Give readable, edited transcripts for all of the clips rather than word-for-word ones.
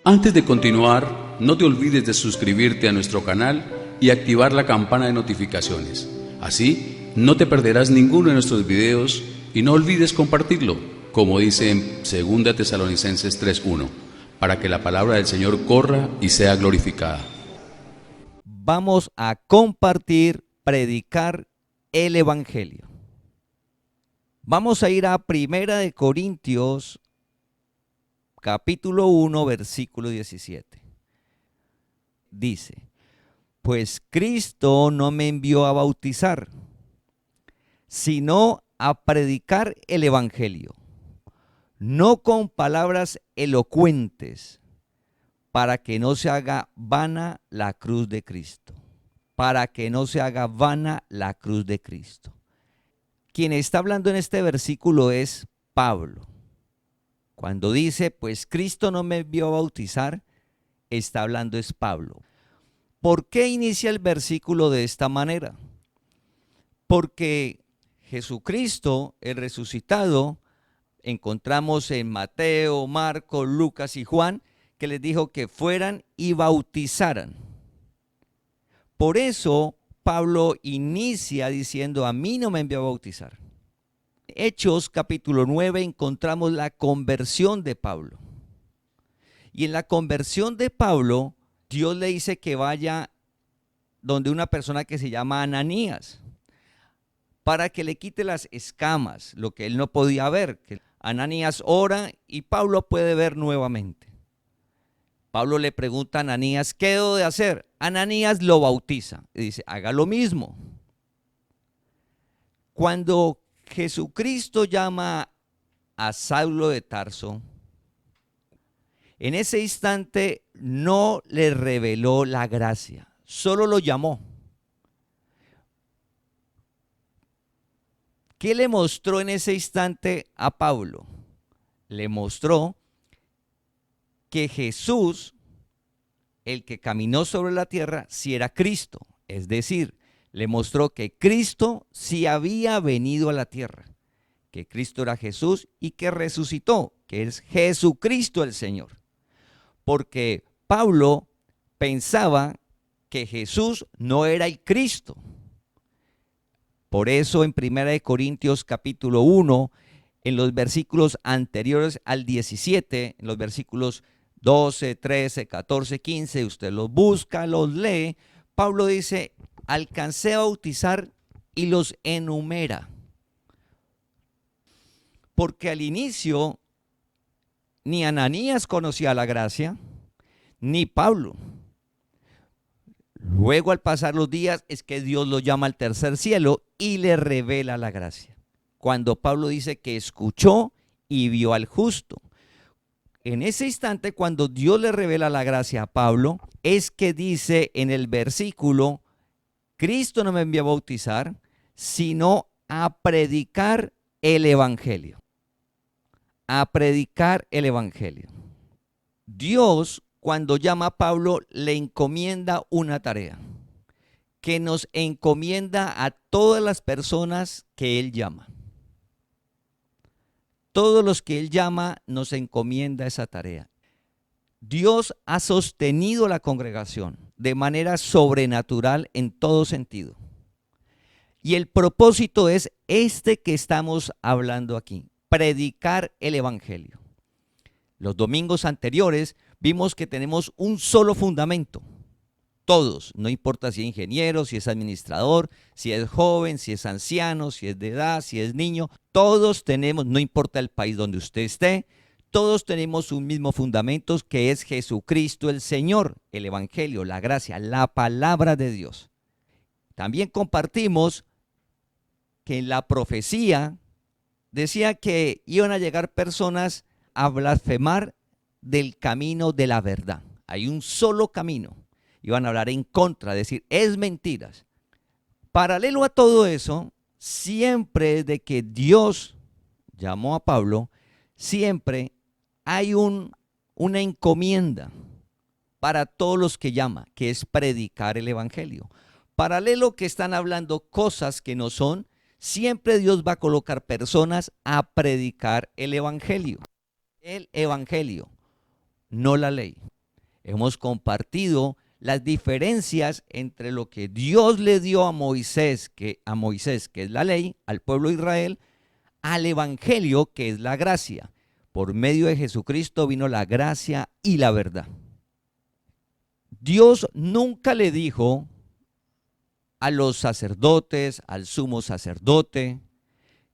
Antes de continuar, no te olvides de suscribirte a nuestro canal y activar la campana de notificaciones. Así, no te perderás ninguno de nuestros videos y no olvides compartirlo, como dice en 2 Tesalonicenses 3:1, para que la palabra del Señor corra y sea glorificada. Vamos a compartir, predicar el Evangelio. Vamos a ir a 1 Corintios, capítulo 1, versículo 17. Dice: pues Cristo no me envió a bautizar, sino a predicar el Evangelio, no con palabras elocuentes, para que no se haga vana la cruz de Cristo. Para que no se haga vana la cruz de Cristo. Quien está hablando en este versículo es Pablo. Cuando dice, pues Cristo no me envió a bautizar, está hablando es Pablo. ¿Por qué inicia el versículo de esta manera? Porque Jesucristo, el resucitado, encontramos en Mateo, Marcos, Lucas y Juan, que les dijo que fueran y bautizaran. Por eso Pablo inicia diciendo, a mí no me envió a bautizar. Hechos capítulo 9 encontramos la conversión de Pablo. Y en la conversión de Pablo, Dios le dice que vaya donde una persona que se llama Ananías, para que le quite las escamas, lo que él no podía ver. Que Ananías ora y Pablo puede ver nuevamente. Pablo le pregunta a Ananías, ¿qué debo de hacer? Ananías lo bautiza y dice, haga lo mismo. Cuando Jesucristo llama a Saulo de Tarso, en ese instante no le reveló la gracia, solo lo llamó. ¿Qué le mostró en ese instante a Pablo? Le mostró que Jesús, el que caminó sobre la tierra, sí era Cristo. Es decir, le mostró que Cristo sí había venido a la tierra, que Cristo era Jesús y que resucitó, que es Jesucristo el Señor. Porque Pablo pensaba que Jesús no era el Cristo. Por eso en 1 Corintios capítulo 1, en los versículos anteriores al 17, en los versículos 12, 13, 14, 15, usted los busca, los lee, Pablo dice, alcancé a bautizar y los enumera. Porque al inicio ni Ananías conocía la gracia, ni Pablo. Luego al pasar los días es que Dios lo llama al tercer cielo y le revela la gracia. Cuando Pablo dice que escuchó y vio al justo. En ese instante, cuando Dios le revela la gracia a Pablo, es que dice en el versículo, Cristo no me envió a bautizar, sino a predicar el Evangelio. A predicar el Evangelio. Dios, cuando llama a Pablo, le encomienda una tarea, que nos encomienda a todas las personas que Él llama. Todos los que Él llama nos encomienda esa tarea. Dios ha sostenido la congregación de manera sobrenatural en todo sentido. Y el propósito es este que estamos hablando aquí, predicar el Evangelio. Los domingos anteriores vimos que tenemos un solo fundamento. Todos, no importa si es ingeniero, si es administrador, si es joven, si es anciano, si es de edad, si es niño, todos tenemos, no importa el país donde usted esté, todos tenemos un mismo fundamento que es Jesucristo el Señor, el Evangelio, la gracia, la palabra de Dios. También compartimos que en la profecía decía que iban a llegar personas a blasfemar del camino de la verdad. Hay un solo camino. Iban a hablar en contra, decir, es mentiras. Paralelo a todo eso, siempre desde que Dios llamó a Pablo, siempre hay una encomienda para todos los que llama, que es predicar el Evangelio. Paralelo que están hablando cosas que no son, siempre Dios va a colocar personas a predicar el Evangelio. El Evangelio, no la ley. Hemos compartido las diferencias entre lo que Dios le dio a Moisés, que es la ley, al pueblo de Israel, al evangelio, que es la gracia. Por medio de Jesucristo vino la gracia y la verdad. Dios nunca le dijo a los sacerdotes, al sumo sacerdote,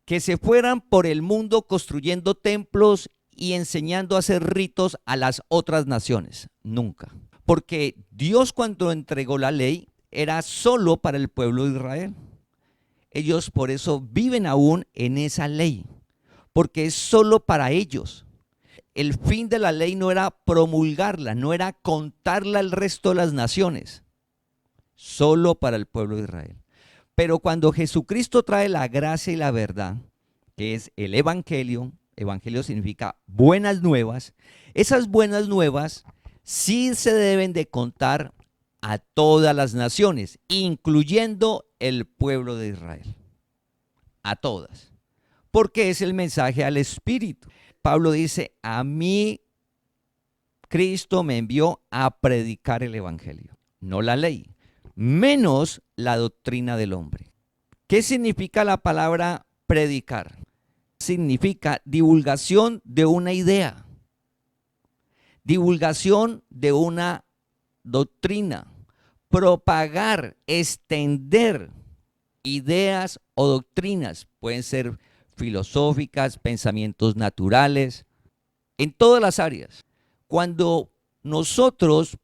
que se fueran por el mundo construyendo templos y enseñando a hacer ritos a las otras naciones. Nunca. Porque Dios, cuando entregó la ley, era solo para el pueblo de Israel. Ellos por eso viven aún en esa ley, porque es solo para ellos. El fin de la ley no era promulgarla, no era contarla al resto de las naciones, solo para el pueblo de Israel. Pero cuando Jesucristo trae la gracia y la verdad, que es el evangelio significa buenas nuevas, esas buenas nuevas sí se deben de contar a todas las naciones, incluyendo el pueblo de Israel, a todas, porque es el mensaje al Espíritu. Pablo dice, a mí Cristo me envió a predicar el evangelio, no la ley, menos la doctrina del hombre. ¿Qué significa la palabra predicar? Significa divulgación de una idea, divulgación de una doctrina, propagar, extender ideas o doctrinas. Pueden ser filosóficas, pensamientos naturales, en todas las áreas. Cuando nosotros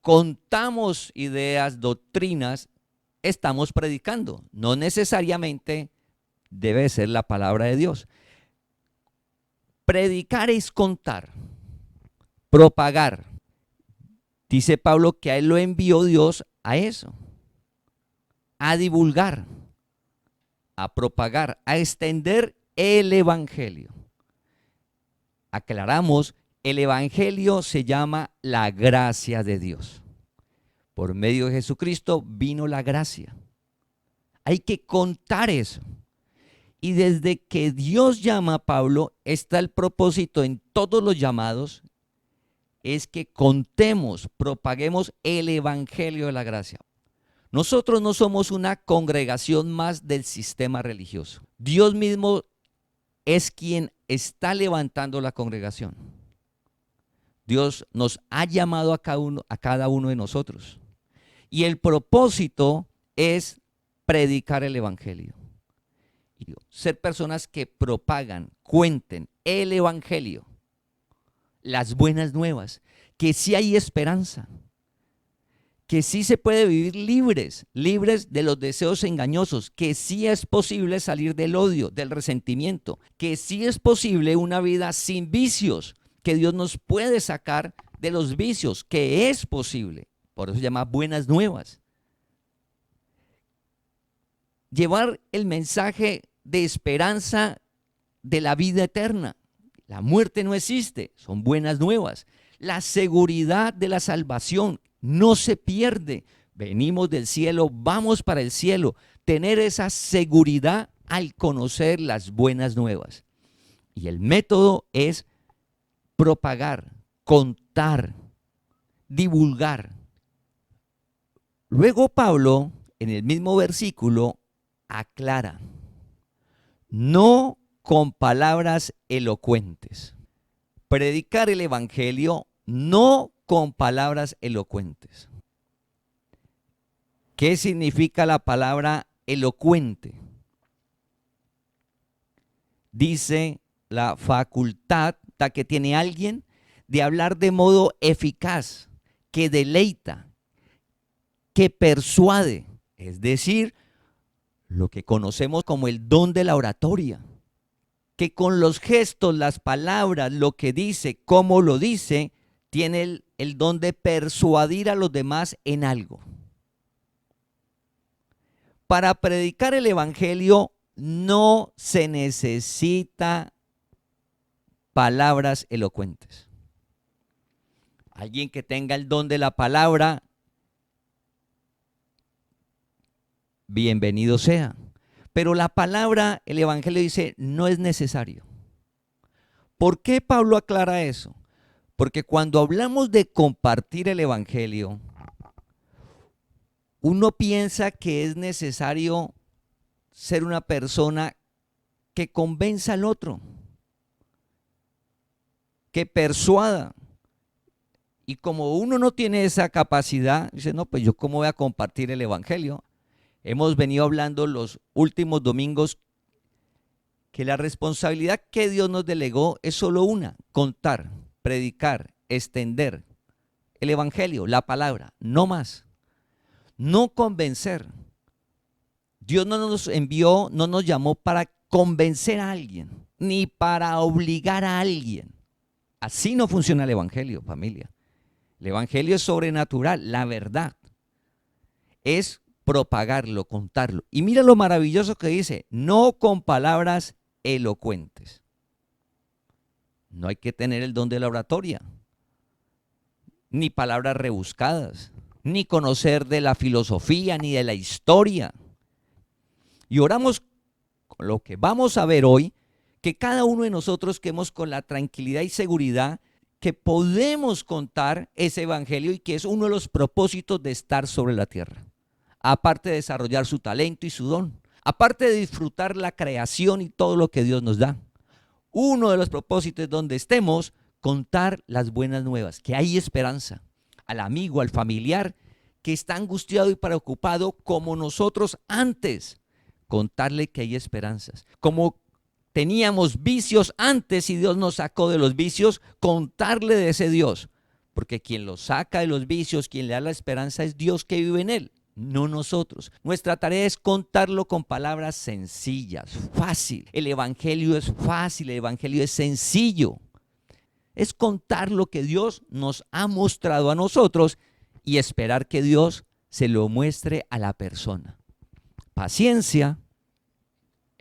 contamos ideas, doctrinas, estamos predicando. No necesariamente debe ser la palabra de Dios. Predicar es contar, propagar. Dice Pablo que a él lo envió Dios a eso, a divulgar, a propagar, a extender el evangelio. Aclaramos, el evangelio se llama la gracia de Dios. Por medio de Jesucristo vino la gracia. Hay que contar eso. Y desde que Dios llama a Pablo, está el propósito en todos los llamados, es que contemos, propaguemos el evangelio de la gracia. Nosotros no somos una congregación más del sistema religioso. Dios mismo es quien está levantando la congregación. Dios nos ha llamado a cada uno de nosotros. Y el propósito es predicar el evangelio. Ser personas que propagan, cuenten el evangelio, las buenas nuevas, que sí hay esperanza, que sí se puede vivir libres de los deseos engañosos, que sí es posible salir del odio, del resentimiento, que sí es posible una vida sin vicios, que Dios nos puede sacar de los vicios, que es posible. Por eso se llama buenas nuevas. Llevar el mensaje de esperanza de la vida eterna. La muerte no existe, son buenas nuevas. La seguridad de la salvación no se pierde. Venimos del cielo, vamos para el cielo. Tener esa seguridad al conocer las buenas nuevas. Y el método es propagar, contar, divulgar. Luego Pablo, en el mismo versículo, aclara, no con palabras elocuentes. Predicar el evangelio no con palabras elocuentes. ¿Qué significa la palabra elocuente? Dice la facultad que tiene alguien de hablar de modo eficaz, que deleita, que persuade, es decir, lo que conocemos como el don de la oratoria, que con los gestos, las palabras, lo que dice, cómo lo dice, tiene el don de persuadir a los demás en algo. Para predicar el evangelio no se necesita palabras elocuentes. Alguien que tenga el don de la palabra, bienvenido sea. Pero la palabra, el evangelio dice, no es necesario. ¿Por qué Pablo aclara eso? Porque cuando hablamos de compartir el evangelio, uno piensa que es necesario ser una persona que convenza al otro, que persuada. Y como uno no tiene esa capacidad, dice, no, pues yo cómo voy a compartir el evangelio. Hemos venido hablando los últimos domingos que la responsabilidad que Dios nos delegó es solo una: contar, predicar, extender el evangelio, la palabra, no más. No convencer. Dios no nos envió, no nos llamó para convencer a alguien, ni para obligar a alguien. Así no funciona el evangelio, familia. El evangelio es sobrenatural, la verdad. Es propagarlo, contarlo. Y mira lo maravilloso que dice: no con palabras elocuentes. No hay que tener el don de la oratoria, ni palabras rebuscadas, ni conocer de la filosofía, ni de la historia. Y oramos con lo que vamos a ver hoy, que cada uno de nosotros quedemos con la tranquilidad y seguridad que podemos contar ese evangelio y que es uno de los propósitos de estar sobre la tierra. Aparte de desarrollar su talento y su don, aparte de disfrutar la creación y todo lo que Dios nos da, uno de los propósitos es donde estemos, contar las buenas nuevas, que hay esperanza, al amigo, al familiar que está angustiado y preocupado como nosotros antes, contarle que hay esperanzas. Como teníamos vicios antes y Dios nos sacó de los vicios, contarle de ese Dios, porque quien lo saca de los vicios, quien le da la esperanza es Dios que vive en él, no nosotros. Nuestra tarea es contarlo con palabras sencillas, fácil. El evangelio es fácil, el evangelio es sencillo. Es contar lo que Dios nos ha mostrado a nosotros y esperar que Dios se lo muestre a la persona. Paciencia.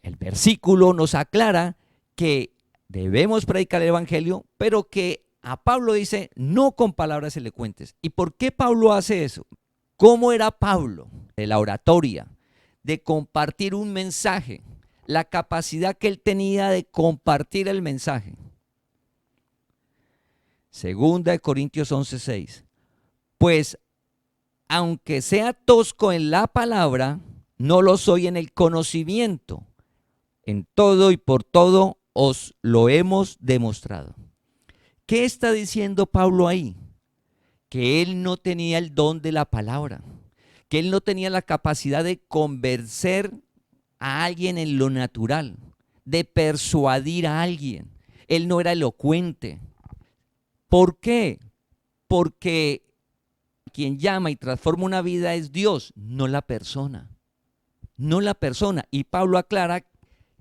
El versículo nos aclara que debemos predicar el evangelio, pero que a Pablo dice no con palabras elocuentes. ¿Y por qué Pablo hace eso? ¿Cómo era Pablo? De la oratoria, de compartir un mensaje, la capacidad que él tenía de compartir el mensaje. Segunda de Corintios 11:6. Pues aunque sea tosco en la palabra, no lo soy en el conocimiento. En todo y por todo os lo hemos demostrado. ¿Qué está diciendo Pablo ahí? Que él no tenía el don de la palabra, que él no tenía la capacidad de convencer a alguien en lo natural, de persuadir a alguien. Él no era elocuente. ¿Por qué? Porque quien llama y transforma una vida es Dios, no la persona. No la persona. Y Pablo aclara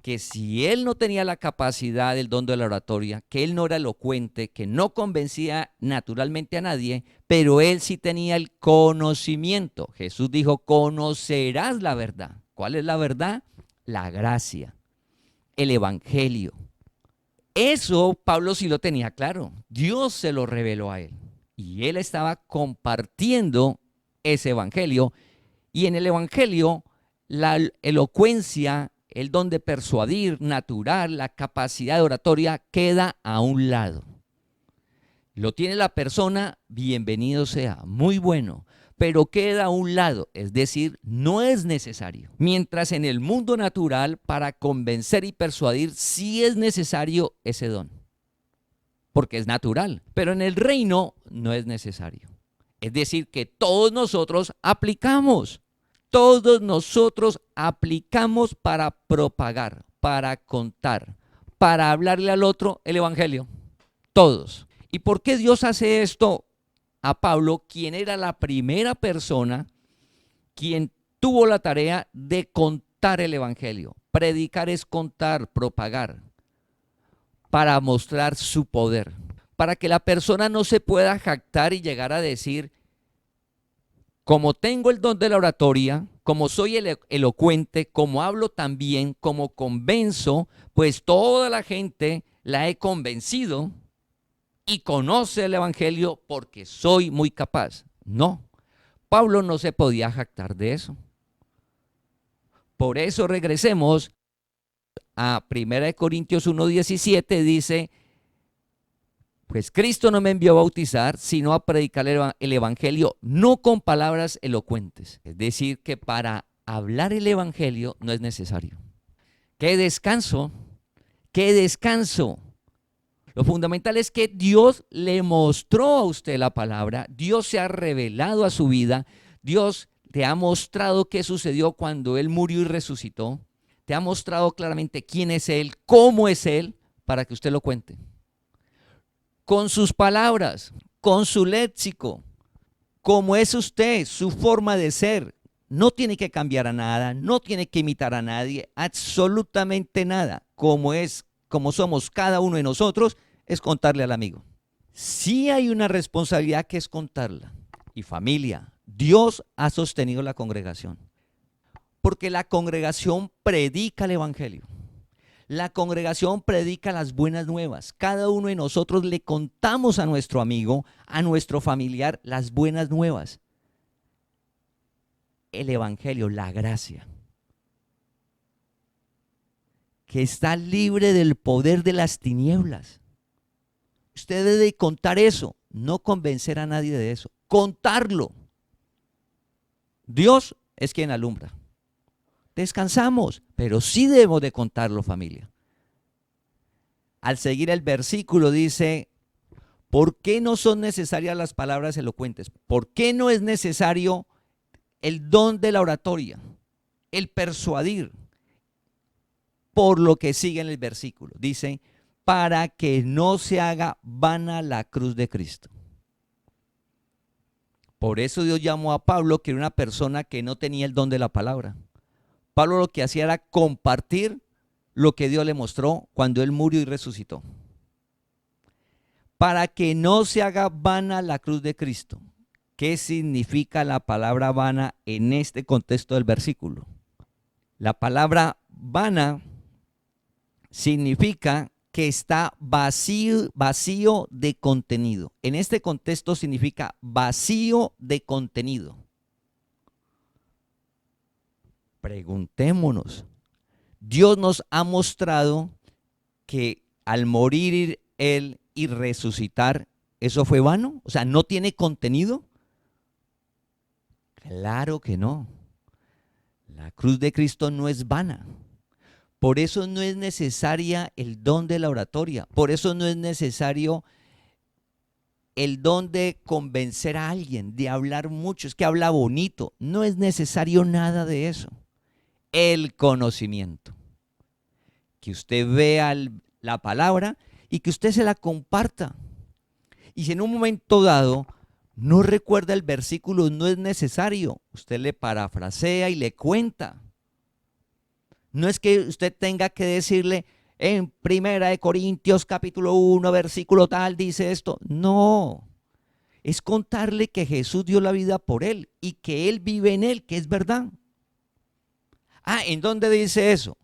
que si él no tenía la capacidad del don de la oratoria, que él no era elocuente, que no convencía naturalmente a nadie, pero él sí tenía el conocimiento. Jesús dijo, conocerás la verdad. ¿Cuál es la verdad? La gracia, el evangelio. Eso Pablo sí lo tenía claro. Dios se lo reveló a él. Y él estaba compartiendo ese evangelio. Y en el evangelio, la elocuencia, el don de persuadir natural, la capacidad de oratoria queda a un lado. Lo tiene la persona, bienvenido sea, muy bueno, pero queda a un lado, es decir, no es necesario. Mientras en el mundo natural, para convencer y persuadir, sí es necesario ese don, porque es natural, pero en el reino no es necesario. Es decir, que todos nosotros aplicamos. Todos nosotros aplicamos para propagar, para contar, para hablarle al otro el evangelio. Todos. ¿Y por qué Dios hace esto a Pablo, quien era la primera persona, quien tuvo la tarea de contar el evangelio? Predicar es contar, propagar, para mostrar su poder, para que la persona no se pueda jactar y llegar a decir, como tengo el don de la oratoria, como soy elocuente, como hablo también, como convenzo, pues toda la gente la he convencido y conoce el evangelio porque soy muy capaz. No, Pablo no se podía jactar de eso. Por eso regresemos a 1 Corintios 1:17, dice, Pues Cristo no me envió a bautizar, sino a predicar el evangelio, no con palabras elocuentes. Es decir, que para hablar el evangelio no es necesario. ¡Qué descanso! ¡Qué descanso! Lo fundamental es que Dios le mostró a usted la palabra, Dios se ha revelado a su vida, Dios te ha mostrado qué sucedió cuando Él murió y resucitó, te ha mostrado claramente quién es Él, cómo es Él, para que usted lo cuente. Con sus palabras, con su léxico, cómo es usted, su forma de ser. No tiene que cambiar a nada, no tiene que imitar a nadie, absolutamente nada. Como somos cada uno de nosotros, es contarle al amigo. Sí hay una responsabilidad que es contarla. Y familia, Dios ha sostenido la congregación. Porque la congregación predica el evangelio. La congregación predica las buenas nuevas. Cada uno de nosotros le contamos a nuestro amigo, a nuestro familiar, las buenas nuevas. El evangelio, la gracia, que está libre del poder de las tinieblas. Usted debe contar eso, no convencer a nadie de eso, contarlo. Dios es quien alumbra. Descansamos, pero sí debemos de contarlo, familia. Al seguir el versículo dice, ¿por qué no son necesarias las palabras elocuentes? ¿Por qué no es necesario el don de la oratoria, el persuadir? Por lo que sigue en el versículo, dice, para que no se haga vana la cruz de Cristo. Por eso Dios llamó a Pablo, que era una persona que no tenía el don de la palabra. Pablo lo que hacía era compartir lo que Dios le mostró cuando él murió y resucitó. Para que no se haga vana la cruz de Cristo. ¿Qué significa la palabra vana en este contexto del versículo? La palabra vana significa que está vacío de contenido. En este contexto significa vacío de contenido. Preguntémonos, Dios nos ha mostrado que al morir Él y resucitar, ¿eso fue vano? O sea, ¿no tiene contenido? Claro que no. La cruz de Cristo no es vana. Por eso no es necesaria el don de la oratoria. Por eso no es necesario el don de convencer a alguien, de hablar mucho. Es que habla bonito. No es necesario nada de eso. El conocimiento. Que usted vea la palabra y que usted se la comparta. Y si en un momento dado no recuerda el versículo, no es necesario. Usted le parafrasea y le cuenta. No es que usted tenga que decirle en 1 Corintios capítulo 1, versículo tal, dice esto. No, es contarle que Jesús dio la vida por él y que él vive en él, que es verdad. ¿En dónde dice eso?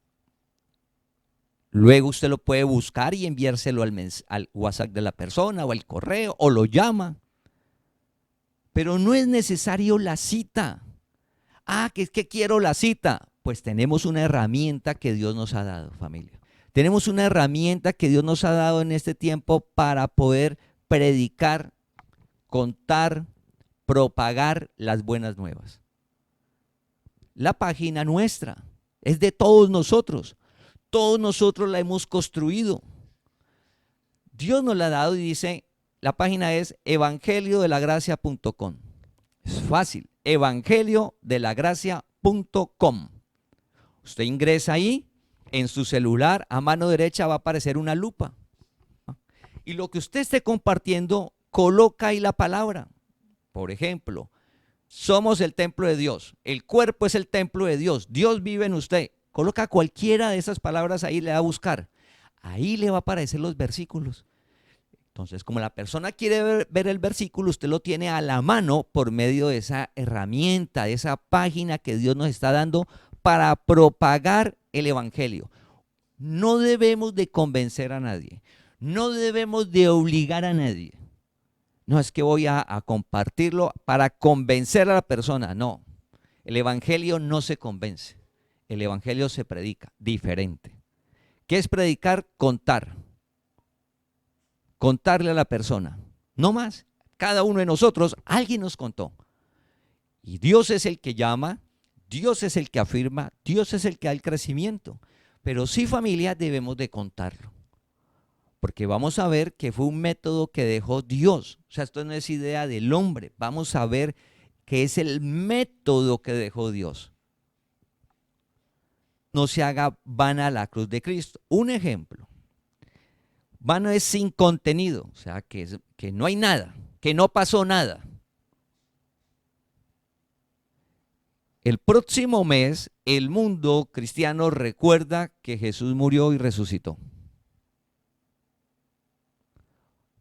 Luego usted lo puede buscar y enviárselo al WhatsApp de la persona o al correo o lo llama. Pero no es necesario la cita. Que es que quiero la cita. Pues tenemos una herramienta que Dios nos ha dado, familia. Tenemos una herramienta que Dios nos ha dado en este tiempo para poder predicar, contar, propagar las buenas nuevas. La página nuestra es de todos nosotros. Todos nosotros la hemos construido. Dios nos la ha dado y dice, la página es evangeliodelagracia.com. Es fácil, evangeliodelagracia.com. Usted ingresa ahí, en su celular, a mano derecha va a aparecer una lupa. Y lo que usted esté compartiendo, coloca ahí la palabra. Por ejemplo, somos el templo de Dios. El cuerpo es el templo de Dios. Dios vive en usted. Coloca cualquiera de esas palabras ahí, le va a buscar. Ahí le va a aparecer los versículos. Entonces, como la persona quiere ver el versículo, usted lo tiene a la mano por medio de esa herramienta, de esa página que Dios nos está dando para propagar el evangelio. No debemos de convencer a nadie. No debemos de obligar a nadie. No es que voy a compartirlo para convencer a la persona. No, el evangelio no se convence. El evangelio se predica diferente. ¿Qué es predicar? Contar. contarle a la persona, no más. Cada uno de nosotros, alguien nos contó. Y Dios es el que llama, Dios es el que afirma, Dios es el que da el crecimiento. Pero sí, familia, debemos de contarlo. Porque vamos a ver que fue un método que dejó Dios. O sea, esto no es idea del hombre. Vamos a ver que es el método que dejó Dios. No se haga vana la cruz de Cristo. Un ejemplo. Vano es sin contenido. O sea, que no hay nada, que no pasó nada. El próximo mes, el mundo cristiano recuerda que Jesús murió y resucitó.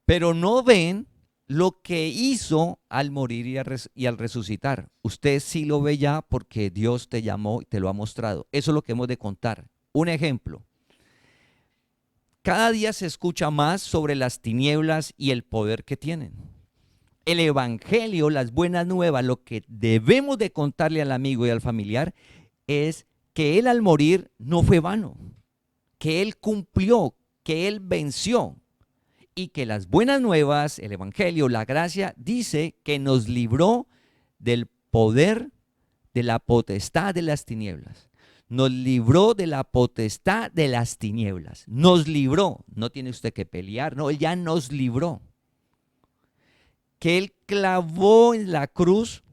Pero no ven lo que hizo al morir y al resucitar. Usted sí lo ve ya porque Dios te llamó y te lo ha mostrado. Eso es lo que hemos de contar. Un ejemplo. Cada día se escucha más sobre las tinieblas y el poder que tienen. El evangelio, las buenas nuevas, lo que debemos de contarle al amigo y al familiar es que él al morir no fue vano, que él cumplió, que él venció y que las buenas nuevas, el evangelio, la gracia, dice que nos libró del poder, de la potestad de las tinieblas. Nos libró de la potestad de las tinieblas. Nos libró. No tiene usted que pelear, no, él ya nos libró. Que él clavó en la cruz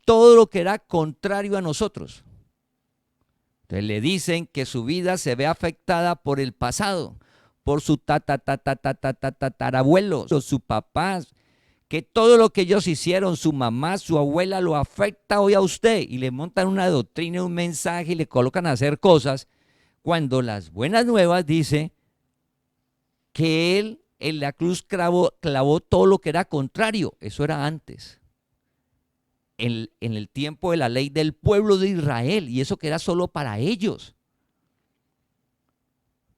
todo lo que era contrario a nosotros. Entonces le dicen que su vida se ve afectada por el pasado, por su tatarabuelo, su papá, que todo lo que ellos hicieron, su mamá, su abuela, lo afecta hoy a usted y le montan una doctrina, un mensaje y le colocan a hacer cosas, cuando las buenas nuevas dice que él en la cruz clavó todo lo que era contrario. Eso era antes, en el tiempo de la ley del pueblo de Israel, y eso que era solo para ellos.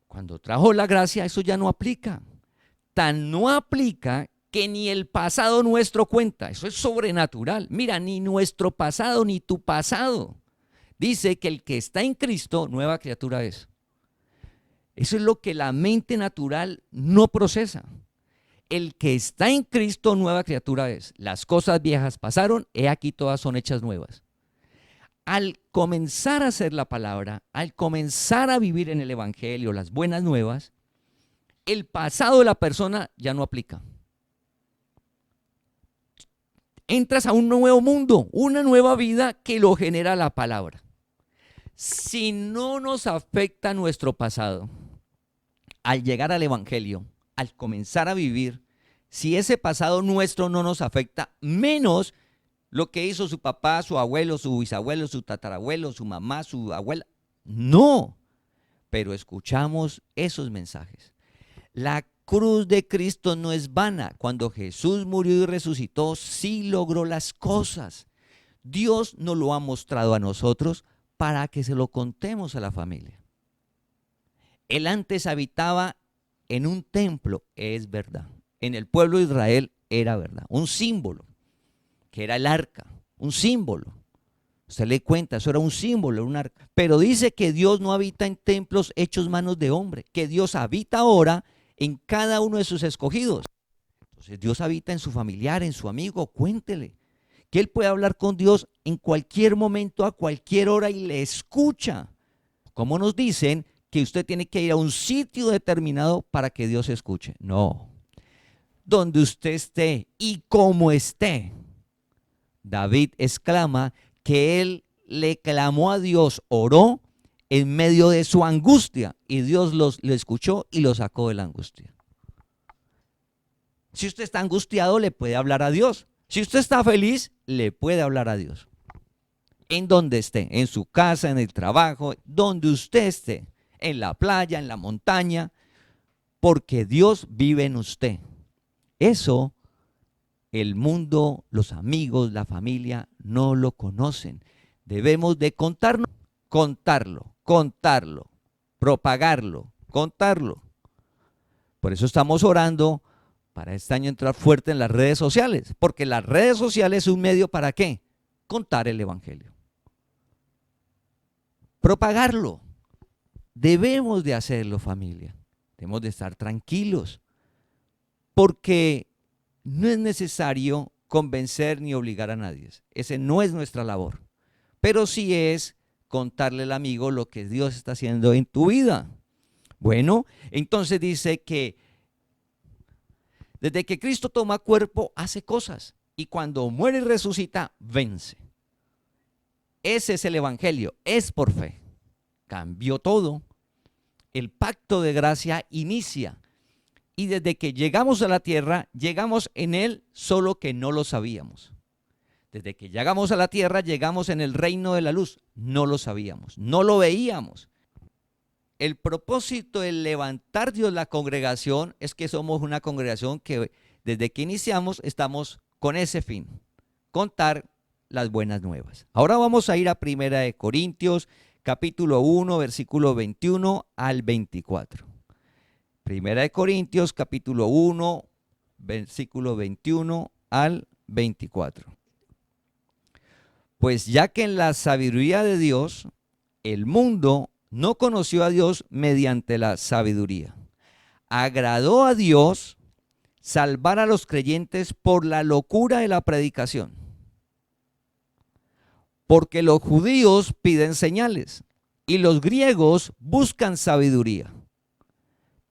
Cuando trajo la gracia, eso ya no aplica. Tan no aplica que ni el pasado nuestro cuenta. Eso es sobrenatural. Mira, ni nuestro pasado, ni tu pasado. Dice que el que está en Cristo, nueva criatura es. Eso es lo que la mente natural no procesa. El que está en Cristo, nueva criatura es. Las cosas viejas pasaron, he aquí todas son hechas nuevas. Al comenzar a hacer la palabra, al comenzar a vivir en el evangelio, las buenas nuevas, el pasado de la persona ya no aplica. Entras a un nuevo mundo, una nueva vida que lo genera la palabra. Si no nos afecta nuestro pasado, al llegar al evangelio, al comenzar a vivir, si ese pasado nuestro no nos afecta, menos lo que hizo su papá, su abuelo, su bisabuelo, su tatarabuelo, su mamá, su abuela, no, pero escuchamos esos mensajes. La cruz de Cristo no es vana. Cuando Jesús murió y resucitó, sí logró las cosas. Dios nos lo ha mostrado a nosotros para que se lo contemos a la familia. Él antes habitaba en un templo, es verdad. En el pueblo de Israel era verdad. Un símbolo, que era el arca, un símbolo. Usted le cuenta, eso era un símbolo, un arca. Pero dice que Dios no habita en templos hechos manos de hombre, que Dios habita ahora en cada uno de sus escogidos. Entonces Dios habita en su familiar, en su amigo, cuéntele que él puede hablar con Dios en cualquier momento, a cualquier hora y le escucha. Como nos dicen que usted tiene que ir a un sitio determinado para que Dios escuche. No, donde usted esté y como esté. David exclama que él le clamó a Dios, oró en medio de su angustia y Dios lo escuchó y lo sacó de la angustia. Si usted está angustiado, le puede hablar a Dios. Si usted está feliz, le puede hablar a Dios. En donde esté, en su casa, en el trabajo, donde usted esté, en la playa, en la montaña, porque Dios vive en usted. Eso el mundo, los amigos, la familia no lo conocen. Debemos de contarlo, propagarlo, contarlo. Por eso estamos orando para este año entrar fuerte en las redes sociales, porque las redes sociales es un medio ¿para qué? Contar el evangelio. Propagarlo. Debemos de hacerlo, familia. Debemos de estar tranquilos, porque no es necesario convencer ni obligar a nadie. Ese no es nuestra labor. Pero sí es contarle al amigo lo que Dios está haciendo en tu vida. Bueno, entonces dice que desde que Cristo toma cuerpo, hace cosas. Y cuando muere y resucita, vence. Ese es el evangelio, es por fe. Cambió todo. El pacto de gracia inicia. Y desde que llegamos a la tierra, llegamos en él, solo que no lo sabíamos. Desde que llegamos a la tierra, llegamos en el reino de la luz. No lo sabíamos, no lo veíamos. El propósito de levantar Dios la congregación es que somos una congregación que desde que iniciamos estamos con ese fin, contar las buenas nuevas. Ahora vamos a ir a 1 Corintios, capítulo 1, versículo 21 al 24. 1 Corintios, capítulo 1, versículo 21 al 24. Pues ya que en la sabiduría de Dios, el mundo no conoció a Dios mediante la sabiduría. Agradó a Dios salvar a los creyentes por la locura de la predicación. Porque los judíos piden señales y los griegos buscan sabiduría.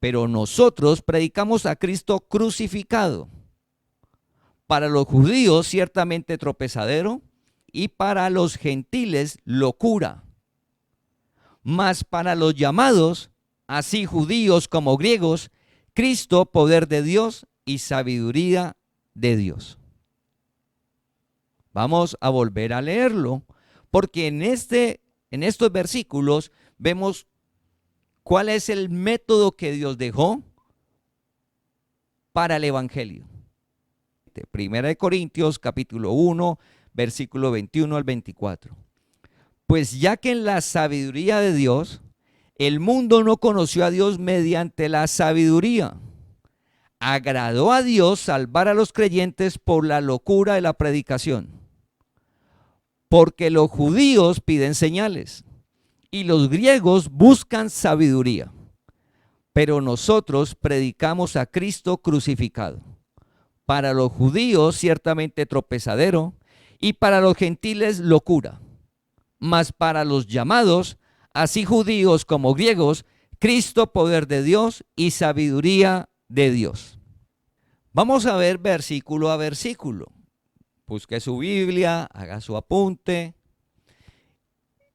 Pero nosotros predicamos a Cristo crucificado. Para los judíos ciertamente tropezadero y para los gentiles locura. Mas para los llamados, así judíos como griegos, Cristo poder de Dios y sabiduría de Dios. Vamos a volver a leerlo, porque en estos versículos vemos cuál es el método que Dios dejó para el evangelio. 1 Corintios capítulo 1, versículo 21 al 24. Pues ya que en la sabiduría de Dios, el mundo no conoció a Dios mediante la sabiduría. Agradó a Dios salvar a los creyentes por la locura de la predicación. Porque los judíos piden señales y los griegos buscan sabiduría. Pero nosotros predicamos a Cristo crucificado. Para los judíos ciertamente tropezadero y para los gentiles locura. Mas para los llamados, así judíos como griegos, Cristo poder de Dios y sabiduría de Dios. Vamos a ver versículo a versículo. Busque su Biblia, haga su apunte.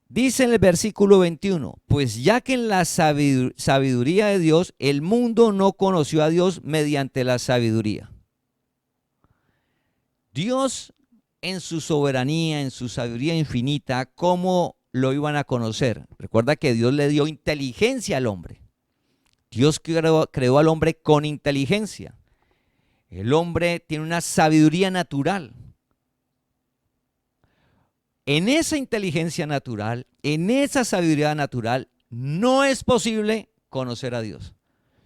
Dice en el versículo 21, pues ya que en la sabiduría de Dios, el mundo no conoció a Dios mediante la sabiduría. Dios en su soberanía, en su sabiduría infinita, ¿cómo lo iban a conocer? Recuerda que Dios le dio inteligencia al hombre. Dios creó al hombre con inteligencia. El hombre tiene una sabiduría natural. En esa inteligencia natural, en esa sabiduría natural, no es posible conocer a Dios.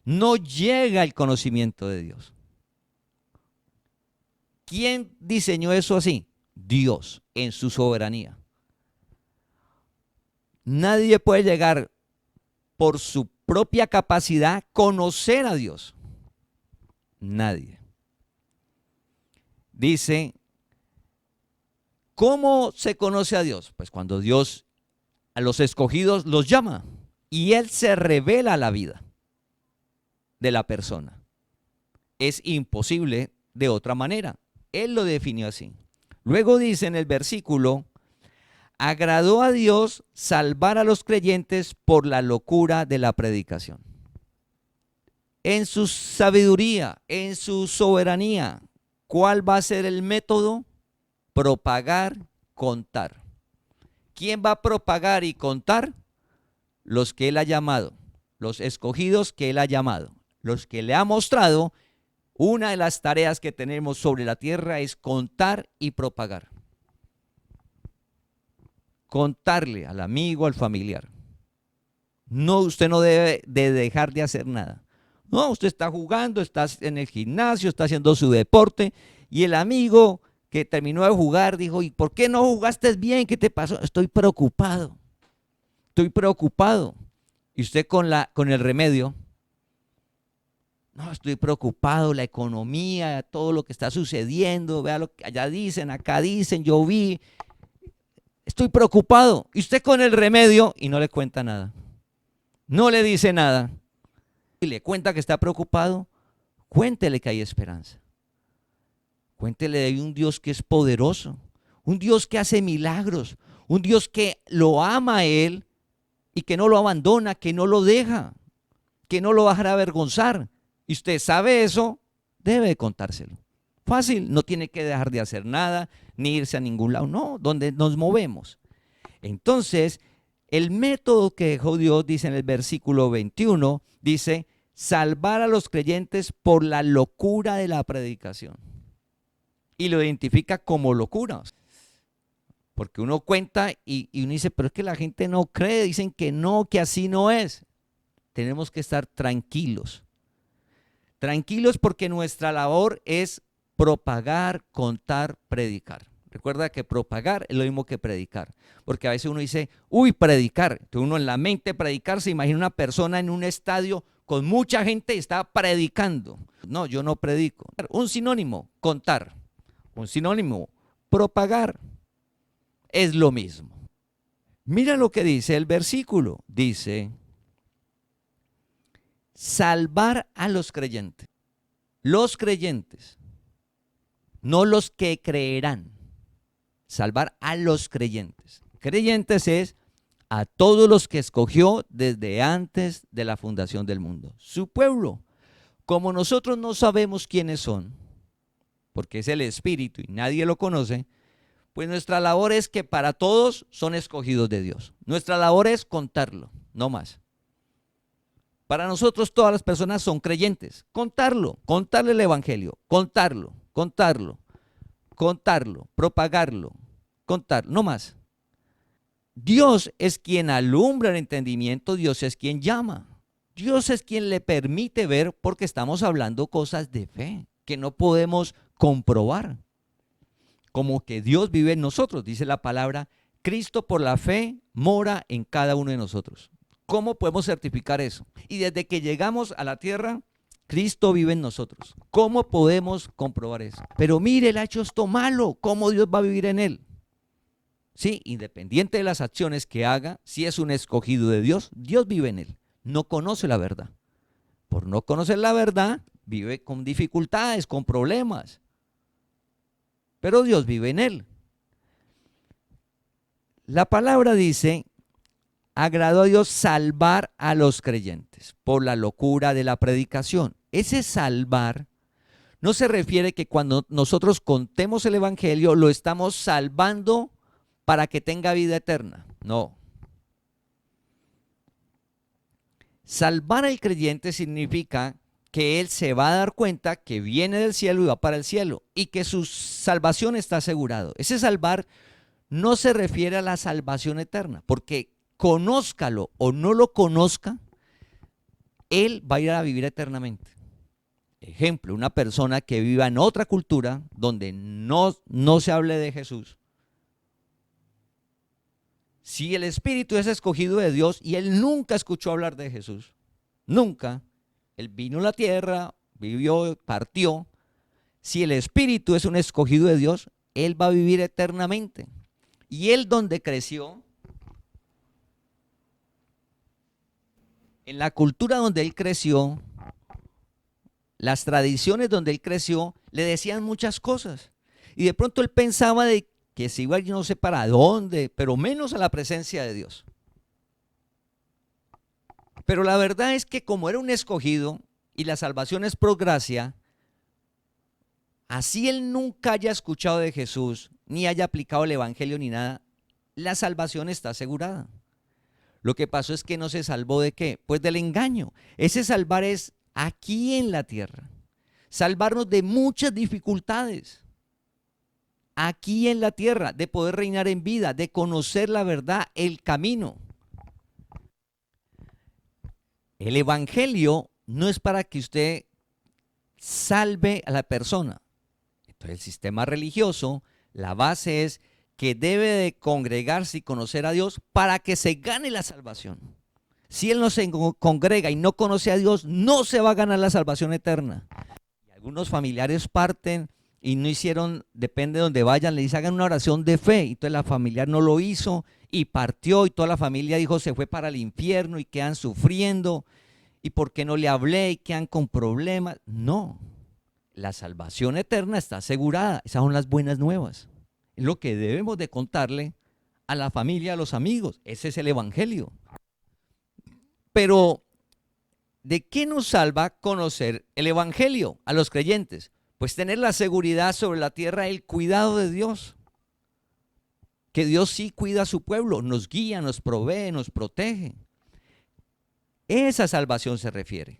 No llega el conocimiento de Dios. ¿Quién diseñó eso así? Dios, en su soberanía. Nadie puede llegar por su propia capacidad a conocer a Dios. Nadie. Dice, ¿cómo se conoce a Dios? Pues cuando Dios a los escogidos los llama y Él se revela a la vida de la persona. Es imposible de otra manera. Él lo definió así. Luego dice en el versículo, agradó a Dios salvar a los creyentes por la locura de la predicación. En su sabiduría, en su soberanía, ¿cuál va a ser el método? Propagar, contar. ¿Quién va a propagar y contar? Los que Él ha llamado, los escogidos que Él ha llamado, los que le ha mostrado. Una de las tareas que tenemos sobre la tierra es contar y propagar. Contarle al amigo, al familiar. No, usted no debe de dejar de hacer nada. No, usted está jugando, está en el gimnasio, está haciendo su deporte y el amigo que terminó de jugar dijo, ¿y por qué no jugaste bien? ¿Qué te pasó? Estoy preocupado. Estoy preocupado. Y usted con el remedio. No, estoy preocupado, la economía, todo lo que está sucediendo, vea lo que allá dicen, acá dicen, yo vi. Estoy preocupado. Y usted con el remedio y no le cuenta nada. No le dice nada. Y le cuenta que está preocupado. Cuéntele que hay esperanza. Cuéntele de un Dios que es poderoso. Un Dios que hace milagros. Un Dios que lo ama a él y que no lo abandona, que no lo deja, que no lo va a dejar avergonzar. Y usted sabe eso, debe de contárselo. Fácil, no tiene que dejar de hacer nada, ni irse a ningún lado, no, donde nos movemos. Entonces, el método que dejó Dios, dice en el versículo 21, dice, salvar a los creyentes por la locura de la predicación. Y lo identifica como locura. Porque uno cuenta y uno dice, pero es que la gente no cree, dicen que no, que así no es. Tenemos que estar tranquilos. Tranquilos porque nuestra labor es propagar, contar, predicar. Recuerda que propagar es lo mismo que predicar. Porque a veces uno dice, uy, predicar. Entonces uno en la mente predicar, se imagina una persona en un estadio con mucha gente y está predicando. No, yo no predico. Un sinónimo, contar. Un sinónimo, propagar. Es lo mismo. Mira lo que dice el versículo. Dice, salvar a los creyentes. Los creyentes, no los que creerán. Salvar a los creyentes. Creyentes es a todos los que escogió desde antes de la fundación del mundo. Su pueblo. Como nosotros no sabemos quiénes son, porque es el Espíritu y nadie lo conoce, pues nuestra labor es que para todos son escogidos de Dios. Nuestra labor es contarlo, no más. Para nosotros todas las personas son creyentes. Contarlo, contarle el evangelio, contarlo, propagarlo, contarlo, no más. Dios es quien alumbra el entendimiento, Dios es quien llama. Dios es quien le permite ver porque estamos hablando cosas de fe que no podemos comprobar. Como que Dios vive en nosotros, dice la palabra, Cristo por la fe mora en cada uno de nosotros. ¿Cómo podemos certificar eso? Y desde que llegamos a la tierra, Cristo vive en nosotros. ¿Cómo podemos comprobar eso? Pero mire, él ha hecho esto malo, ¿cómo Dios va a vivir en él? Sí, independiente de las acciones que haga, si es un escogido de Dios, Dios vive en él. No conoce la verdad. Por no conocer la verdad, vive con dificultades, con problemas. Pero Dios vive en él. La palabra dice, agradó a Dios salvar a los creyentes por la locura de la predicación. Ese salvar no se refiere que cuando nosotros contemos el evangelio lo estamos salvando para que tenga vida eterna. No. Salvar al creyente significa que él se va a dar cuenta que viene del cielo y va para el cielo y que su salvación está asegurado. Ese salvar no se refiere a la salvación eterna, porque conózcalo o no lo conozca, él va a ir a vivir eternamente. Ejemplo, una persona que viva en otra cultura donde no se hable de Jesús. Si el espíritu es escogido de Dios y él nunca escuchó hablar de Jesús, nunca. Él vino a la tierra, vivió, partió. Si el espíritu es un escogido de Dios, él va a vivir eternamente. Y él donde creció, en la cultura donde él creció, las tradiciones donde él creció, le decían muchas cosas. Y de pronto él pensaba de que se iba, yo no sé para dónde, pero menos a la presencia de Dios. Pero la verdad es que como era un escogido y la salvación es por gracia, así él nunca haya escuchado de Jesús, ni haya aplicado el evangelio ni nada, la salvación está asegurada. Lo que pasó es que no se salvó ¿de qué? Pues del engaño. Ese salvar es aquí en la tierra. Salvarnos de muchas dificultades. Aquí en la tierra, de poder reinar en vida, de conocer la verdad, el camino. El evangelio no es para que usted salve a la persona. Entonces el sistema religioso, la base es que debe de congregarse y conocer a Dios para que se gane la salvación. Si él no se congrega y no conoce a Dios, no se va a ganar la salvación eterna. Y algunos familiares parten y no hicieron, depende de donde vayan, le dicen hagan una oración de fe. Y entonces la familiar no lo hizo y partió y toda la familia dijo se fue para el infierno y quedan sufriendo. ¿Y por qué no le hablé? Y quedan con problemas. No, la salvación eterna está asegurada. Esas son las buenas nuevas. Es lo que debemos de contarle a la familia, a los amigos. Ese es el evangelio. Pero, ¿de qué nos salva conocer el evangelio a los creyentes? Pues tener la seguridad sobre la tierra, el cuidado de Dios. Que Dios sí cuida a su pueblo, nos guía, nos provee, nos protege. Esa salvación se refiere.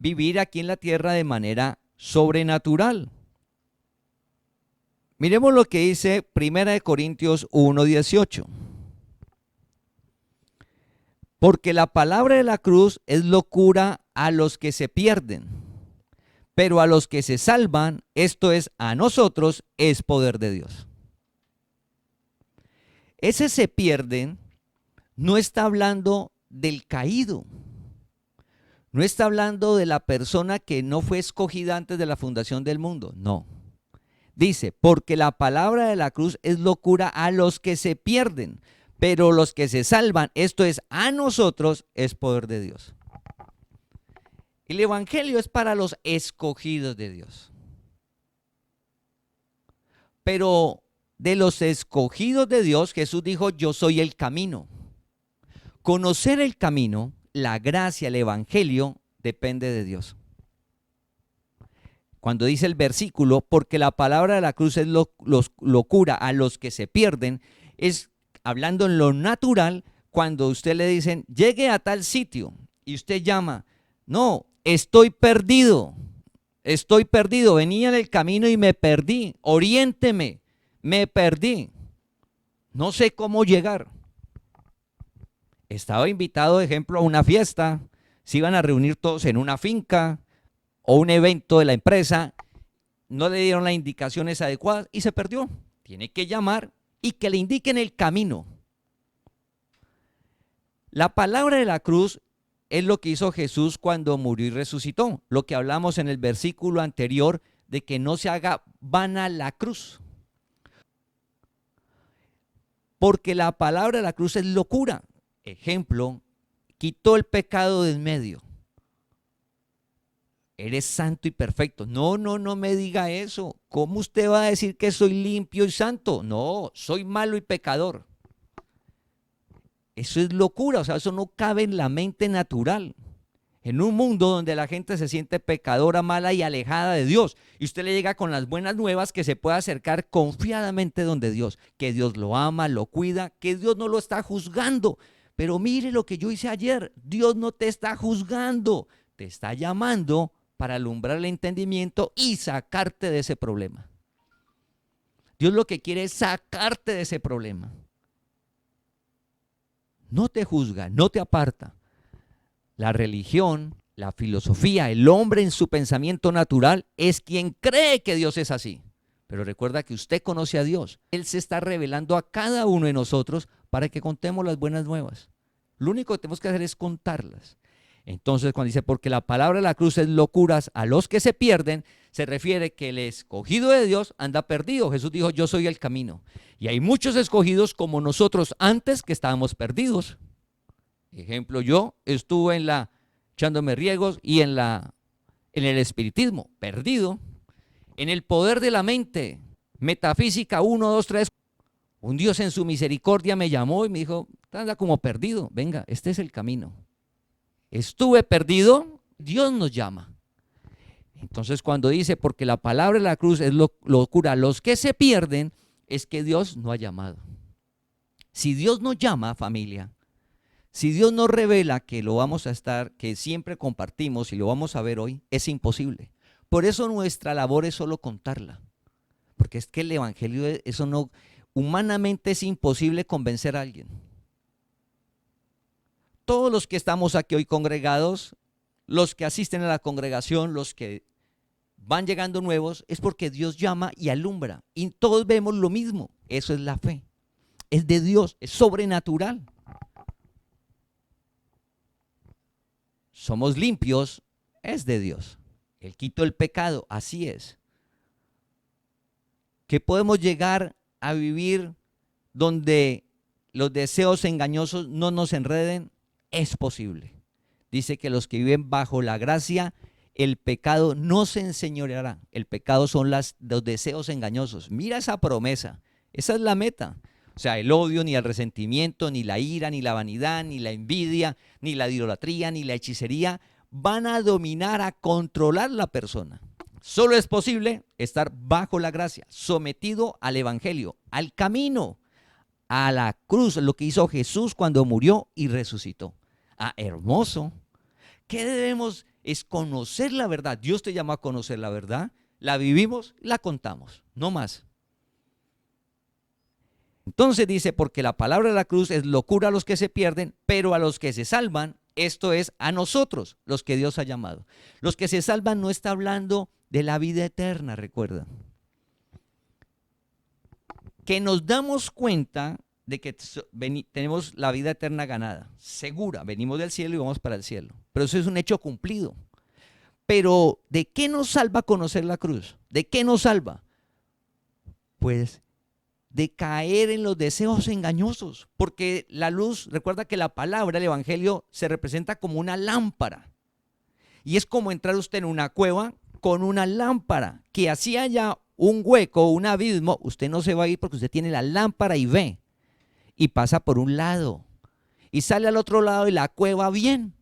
Vivir aquí en la tierra de manera sobrenatural. Miremos lo que dice 1 Corintios 1:18. Porque la palabra de la cruz es locura a los que se pierden, pero a los que se salvan, esto es, a nosotros, es poder de Dios. Ese se pierden no está hablando del caído. No está hablando de la persona que no fue escogida antes de la fundación del mundo. No. Dice, porque la palabra de la cruz es locura a los que se pierden, pero los que se salvan, esto es, a nosotros, es poder de Dios. El evangelio es para los escogidos de Dios. Pero de los escogidos de Dios, Jesús dijo, yo soy el camino. Conocer el camino, la gracia, el evangelio, depende de Dios. Cuando dice el versículo, porque la palabra de la cruz es locura a los que se pierden, es hablando en lo natural, cuando usted le dicen, llegue a tal sitio, y usted llama, no, estoy perdido, venía en el camino y me perdí, oriénteme, me perdí, no sé cómo llegar. Estaba invitado, de ejemplo, a una fiesta, se iban a reunir todos en una finca o un evento de la empresa, no le dieron las indicaciones adecuadas y se perdió. Tiene que llamar y que le indiquen el camino. La palabra de la cruz es lo que hizo Jesús cuando murió y resucitó, lo que hablamos en el versículo anterior de que no se haga vana la cruz. Porque la palabra de la cruz es locura. Ejemplo, quitó el pecado de en medio. Eres santo y perfecto. No me diga eso. ¿Cómo usted va a decir que soy limpio y santo? No, soy malo y pecador. Eso es locura, o sea, eso no cabe en la mente natural. En un mundo donde la gente se siente pecadora, mala y alejada de Dios, y usted le llega con las buenas nuevas que se puede acercar confiadamente donde Dios, que Dios lo ama, lo cuida, que Dios no lo está juzgando. Pero mire lo que yo hice ayer, Dios no te está juzgando, te está llamando para alumbrar el entendimiento y sacarte de ese problema. Dios lo que quiere es sacarte de ese problema. No te juzga, no te aparta. La religión, la filosofía, el hombre en su pensamiento natural es quien cree que Dios es así. Pero recuerda que usted conoce a Dios. Él se está revelando a cada uno de nosotros para que contemos las buenas nuevas. Lo único que tenemos que hacer es contarlas. Entonces, cuando dice, porque la palabra de la cruz es locuras a los que se pierden, se refiere que el escogido de Dios anda perdido. Jesús dijo, yo soy el camino. Y hay muchos escogidos como nosotros antes que estábamos perdidos. Ejemplo, yo estuve echándome riegos y en el espiritismo, perdido. En el poder de la mente, metafísica 1, 2, 3. Un Dios en su misericordia me llamó y me dijo, anda como perdido, venga, este es el camino. Estuve perdido, Dios nos llama. Entonces cuando dice, porque la palabra de la cruz es locura a los que se pierden, es que Dios no ha llamado. Si Dios nos llama, familia, si Dios nos revela que lo vamos a estar, que siempre compartimos y lo vamos a ver hoy, es imposible. Por eso nuestra labor es solo contarla. Porque es que el evangelio, eso no, humanamente es imposible convencer a alguien. Todos los que estamos aquí hoy congregados, los que asisten a la congregación, los que van llegando nuevos, es porque Dios llama y alumbra. Y todos vemos lo mismo. Eso es la fe. Es de Dios, es sobrenatural. somos limpios, es de Dios. Él quitó el pecado, así es. Que podemos llegar a vivir donde los deseos engañosos no nos enreden, es posible. Dice que los que viven bajo la gracia, el pecado no se enseñoreará. El pecado son los deseos engañosos. Mira esa promesa, esa es la meta. O sea, el odio, ni el resentimiento, ni la ira, ni la vanidad, ni la envidia, ni la idolatría, ni la hechicería van a dominar, a controlar la persona. Solo es posible estar bajo la gracia, sometido al evangelio, al camino, a la cruz, lo que hizo Jesús cuando murió y resucitó. Ah, hermoso. ¿Qué debemos? Es conocer la verdad. Dios te llama a conocer la verdad, la vivimos, la contamos, no más. Entonces dice, porque la palabra de la cruz es locura a los que se pierden, pero a los que se salvan, esto es a nosotros, los que Dios ha llamado. Los que se salvan no está hablando de la vida eterna, recuerda. Que nos damos cuenta de que tenemos la vida eterna ganada, segura, venimos del cielo y vamos para el cielo. Pero eso es un hecho cumplido. Pero ¿de qué nos salva conocer la cruz? ¿De qué nos salva? Pues de caer en los deseos engañosos, porque la luz, recuerda que la palabra, el evangelio, se representa como una lámpara, y es como entrar usted en una cueva con una lámpara, que así haya un hueco, un abismo, usted no se va a ir porque usted tiene la lámpara y ve, y pasa por un lado, y sale al otro lado de la cueva bien,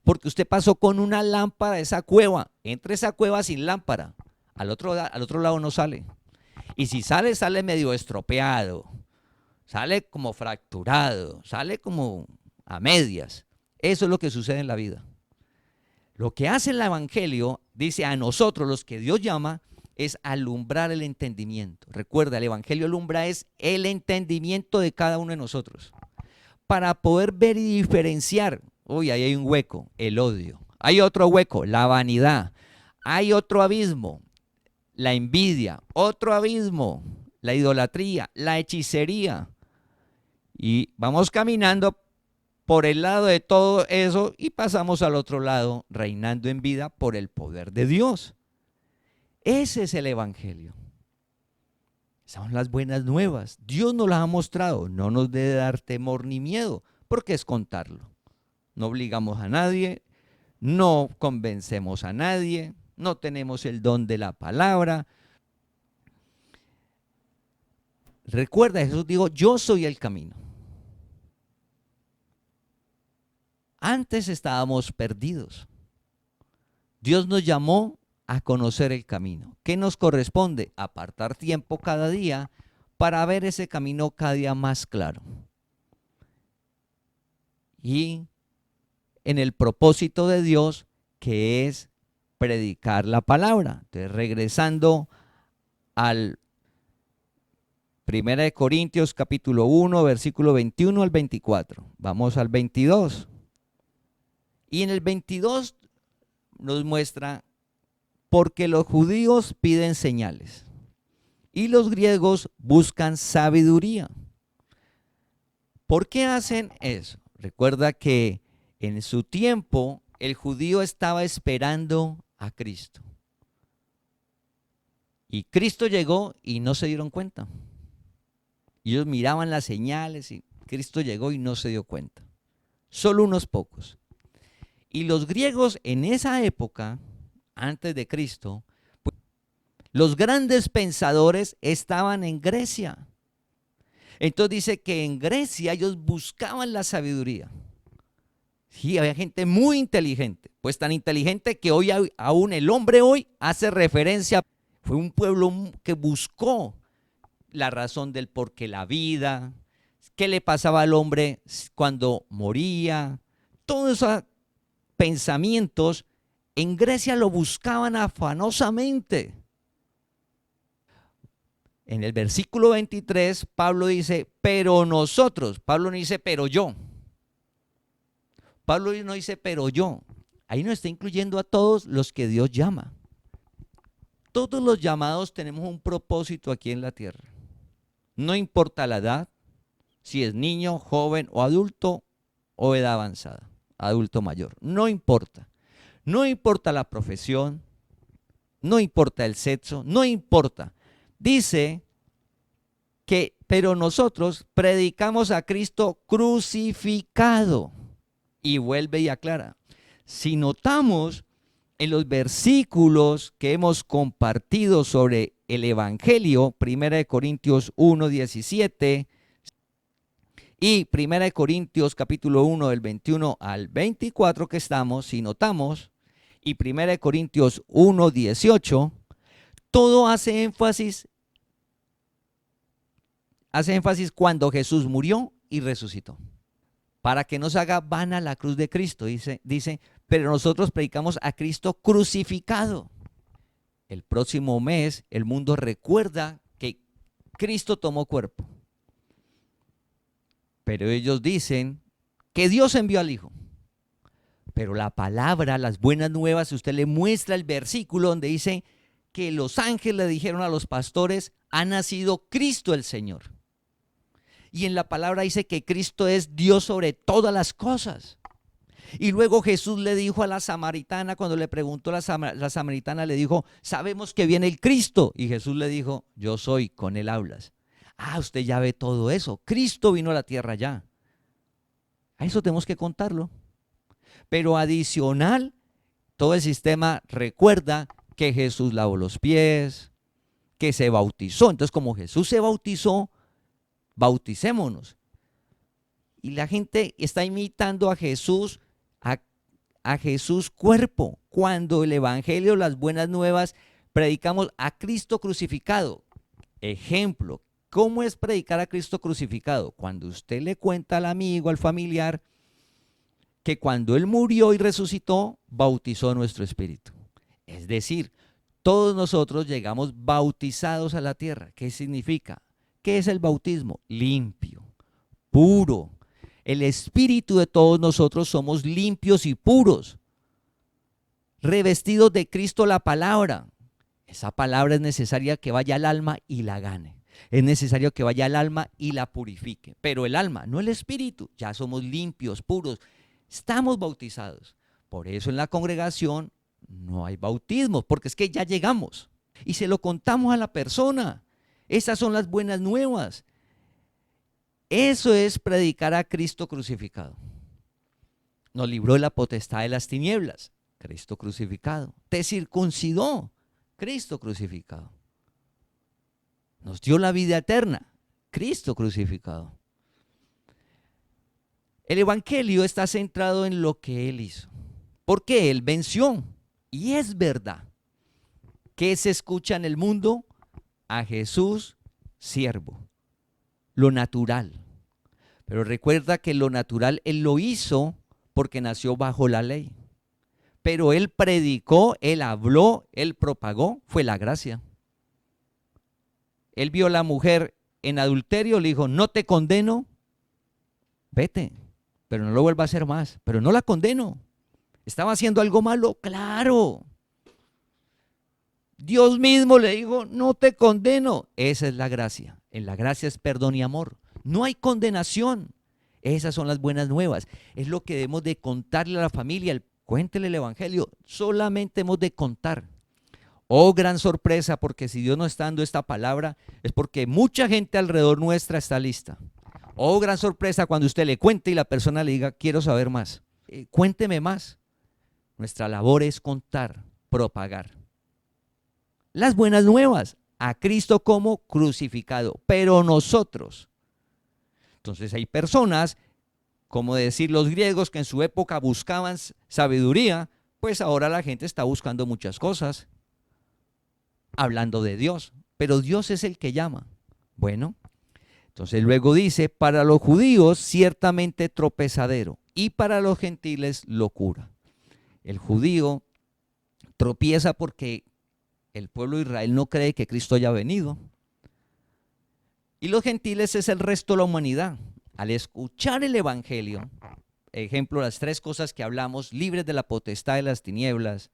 porque usted pasó con una lámpara de esa cueva, entra esa cueva sin lámpara, al otro lado no sale. Y si sale, sale medio estropeado, sale como fracturado, sale como a medias. Eso es lo que sucede en la vida. Lo que hace el evangelio, dice a nosotros los que Dios llama, es alumbrar el entendimiento. Recuerda, el evangelio alumbra es el entendimiento de cada uno de nosotros. Para poder ver y diferenciar, uy, ahí hay un hueco, el odio. Hay otro hueco, la vanidad. Hay otro abismo, la envidia, otro abismo, la idolatría, la hechicería. Y vamos caminando por el lado de todo eso y pasamos al otro lado, reinando en vida por el poder de Dios. Ese es el evangelio. Son las buenas nuevas. Dios nos las ha mostrado. No nos debe dar temor ni miedo, porque es contarlo. No obligamos a nadie, no convencemos a nadie, no tenemos el don de la palabra. Recuerda, Jesús dijo, yo soy el camino. Antes estábamos perdidos. Dios nos llamó a conocer el camino. ¿Qué nos corresponde? Apartar tiempo cada día para ver ese camino cada día más claro. Y en el propósito de Dios, que es predicar la palabra. Entonces, regresando al 1 Corintios capítulo 1, versículo 21 al 24. Vamos al 22. Y en el 22 nos muestra, porque los judíos piden señales y los griegos buscan sabiduría. ¿Por qué hacen eso? Recuerda que en su tiempo el judío estaba esperando a Cristo. Y Cristo llegó y no se dieron cuenta. Ellos miraban las señales y Cristo llegó y no se dio cuenta. Solo unos pocos. Y los griegos en esa época, antes de Cristo, pues, los grandes pensadores estaban en Grecia. Entonces dice que en Grecia ellos buscaban la sabiduría. Sí, había gente muy inteligente, pues tan inteligente que hoy aún el hombre hoy hace referencia. Fue un pueblo que buscó la razón del por qué la vida, qué le pasaba al hombre cuando moría, todos esos pensamientos en Grecia lo buscaban afanosamente. En el versículo 23, Pablo dice, pero nosotros, Pablo no dice, pero yo. Pablo no dice, pero yo. Ahí nos está incluyendo a todos los que Dios llama. Todos los llamados tenemos un propósito aquí en la tierra. No importa la edad, si es niño, joven o adulto o edad avanzada. adulto mayor. No importa. No importa la profesión, no importa el sexo, no importa. Dice que, pero nosotros predicamos a Cristo crucificado. Y vuelve y aclara. Si notamos en los versículos que hemos compartido sobre el Evangelio, 1 Corintios 1:17 y 1 Corintios capítulo 1 del 21 al 24 que estamos, si notamos, y 1 Corintios 1:18, todo hace énfasis cuando Jesús murió y resucitó. Para que no se haga vana la cruz de Cristo, dice, pero nosotros predicamos a Cristo crucificado. El próximo mes el mundo recuerda que Cristo tomó cuerpo. Pero ellos dicen que Dios envió al Hijo. Pero la palabra, las buenas nuevas, si usted le muestra el versículo donde dice que los ángeles le dijeron a los pastores, ha nacido Cristo el Señor. Y en la palabra dice que Cristo es Dios sobre todas las cosas. Y luego Jesús le dijo a la samaritana, cuando le preguntó la samaritana, le dijo, sabemos que viene el Cristo. Y Jesús le dijo, yo soy, con él hablas. Ah, usted ya ve todo eso. Cristo vino a la tierra ya. A eso tenemos que contarlo. Pero adicional, todo el sistema recuerda que Jesús lavó los pies, que se bautizó. Entonces, como Jesús se bautizó, bauticémonos. Y la gente está imitando a Jesús, a Jesús cuerpo, cuando el Evangelio, las buenas nuevas, predicamos a Cristo crucificado. Ejemplo, ¿cómo es predicar a Cristo crucificado? Cuando usted le cuenta al amigo, al familiar, que cuando Él murió y resucitó, bautizó nuestro espíritu. Es decir, todos nosotros llegamos bautizados a la tierra. ¿Qué significa? ¿Qué es el bautismo? Limpio, puro. El espíritu de todos nosotros somos limpios y puros, revestidos de Cristo la palabra. Esa palabra es necesaria que vaya al alma y la gane. Es necesario que vaya al alma y la purifique. Pero el alma, no el espíritu. Ya somos limpios, puros. Estamos bautizados. Por eso en la congregación no hay bautismo, porque es que ya llegamos. Y se lo contamos a la persona. Esas son las buenas nuevas. Eso es predicar a Cristo crucificado. Nos libró de la potestad de las tinieblas. Cristo crucificado. Te circuncidó. Cristo crucificado. Nos dio la vida eterna. Cristo crucificado. El Evangelio está centrado en lo que Él hizo. Porque Él venció. Y es verdad. ¿Qué se escucha en el mundo? A Jesús, siervo. Lo natural. Pero recuerda que lo natural Él lo hizo porque nació bajo la ley. Pero Él predicó, Él habló, Él propagó, fue la gracia. Él vio a la mujer en adulterio, le dijo, no te condeno, vete, pero no lo vuelva a hacer más. Pero no la condeno. ¿Estaba haciendo algo malo? Claro. Dios mismo le dijo, no te condeno. Esa es la gracia. En la gracia es perdón y amor. No hay condenación. Esas son las buenas nuevas. Es lo que debemos de contarle a la familia. Cuéntele el Evangelio. Solamente hemos de contar. Oh, gran sorpresa, porque si Dios nos está dando esta palabra, es porque mucha gente alrededor nuestra está lista. Oh, gran sorpresa cuando usted le cuente y la persona le diga, quiero saber más. Cuénteme más. Nuestra labor es contar, propagar. Las buenas nuevas, a Cristo como crucificado, pero nosotros. Entonces hay personas, como decir los griegos que en su época buscaban sabiduría, pues ahora la gente está buscando muchas cosas, hablando de Dios, pero Dios es el que llama. Bueno, entonces luego dice, para los judíos ciertamente tropezadero y para los gentiles locura. El judío tropieza porque el pueblo de Israel no cree que Cristo haya venido. Y los gentiles es el resto de la humanidad. Al escuchar el Evangelio, ejemplo, las tres cosas que hablamos, libres de la potestad de las tinieblas,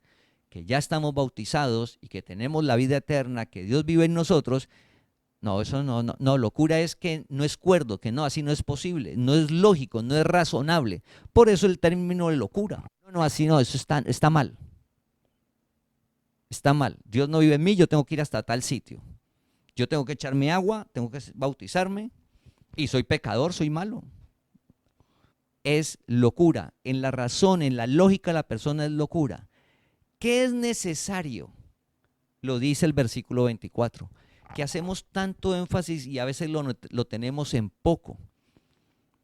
que ya estamos bautizados y que tenemos la vida eterna, que Dios vive en nosotros, No, eso no, locura es que no es cuerdo, que no, así no es posible, no es lógico, no es razonable. Por eso el término de locura. No, así no, eso está mal. Está mal. Dios no vive en mí, yo tengo que ir hasta tal sitio. Yo tengo que echarme agua, tengo que bautizarme y soy pecador, soy malo. Es locura. En la razón, en la lógica de la persona es locura. ¿Qué es necesario? Lo dice el versículo 24, que hacemos tanto énfasis y a veces lo tenemos en poco.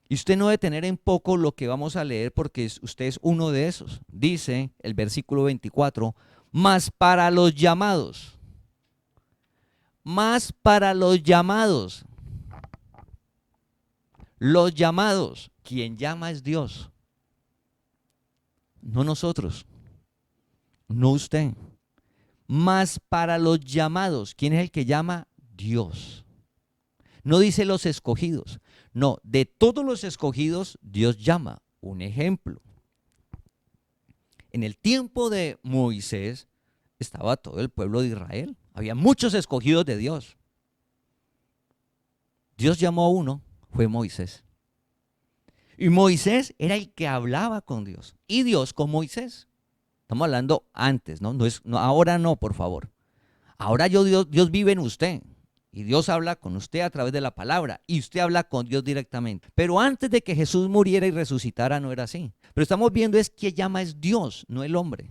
Y usted no debe tener en poco lo que vamos a leer porque usted es uno de esos. Dice el versículo 24, mas para los llamados. Más para los llamados. Los llamados. Quien llama es Dios. No nosotros. No usted. Más para los llamados. ¿Quién es el que llama? Dios. No dice los escogidos. No, de todos los escogidos, Dios llama. Un ejemplo. En el tiempo de Moisés estaba todo el pueblo de Israel. Había muchos escogidos de Dios. Dios llamó a uno, fue Moisés. Y Moisés era el que hablaba con Dios. Y Dios con Moisés. Estamos hablando antes, ¿no? Ahora no, por favor. Ahora Dios vive en usted. Y Dios habla con usted a través de la palabra. Y usted habla con Dios directamente. Pero antes de que Jesús muriera y resucitara no era así. Pero estamos viendo es que llama es Dios, no el hombre.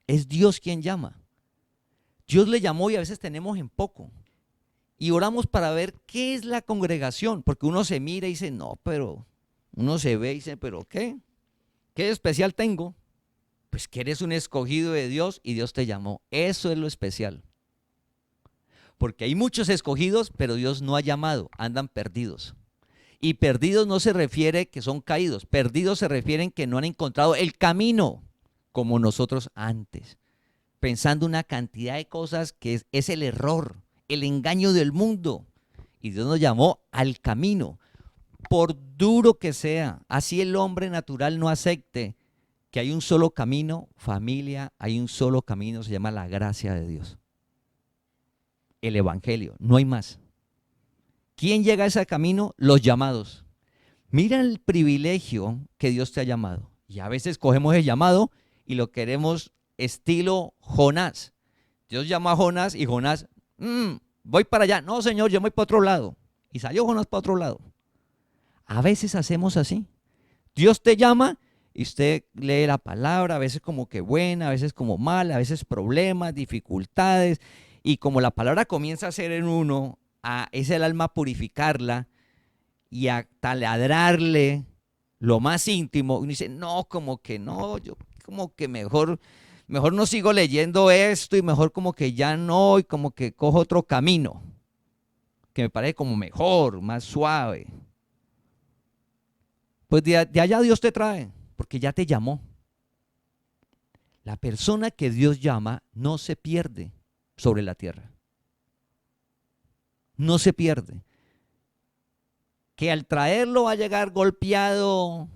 Es Dios quien llama. Dios le llamó y a veces tenemos en poco. Y oramos para ver qué es la congregación. Porque uno se mira y dice, no, pero uno se ve y dice, pero ¿qué? ¿Qué especial tengo? Pues que eres un escogido de Dios y Dios te llamó. Eso es lo especial. Porque hay muchos escogidos, pero Dios no ha llamado, andan perdidos. Y perdidos no se refiere que son caídos, perdidos se refieren que no han encontrado el camino como nosotros antes. Pensando una cantidad de cosas que es el error, el engaño del mundo. Y Dios nos llamó al camino. Por duro que sea, así el hombre natural no acepte que hay un solo camino, familia, hay un solo camino, se llama la gracia de Dios. El evangelio, no hay más. ¿Quién llega a ese camino? Los llamados. Mira el privilegio que Dios te ha llamado. Y a veces cogemos el llamado y lo queremos estilo Jonás. Dios llamó a Jonás y Jonás, voy para allá. No, Señor, yo voy para otro lado. Y salió Jonás para otro lado. A veces hacemos así. Dios te llama y usted lee la palabra, a veces como que buena, a veces como mala, a veces problemas, dificultades. Y como la palabra comienza a hacer en uno, es el alma purificarla y a taladrarle lo más íntimo. Uno dice, no, como que no, yo como que mejor no sigo leyendo esto y mejor como que ya no, y como que cojo otro camino, que me parece como mejor, más suave. Pues de allá Dios te trae, porque ya te llamó. La persona que Dios llama no se pierde sobre la tierra. No se pierde. Que al traerlo va a llegar golpeado,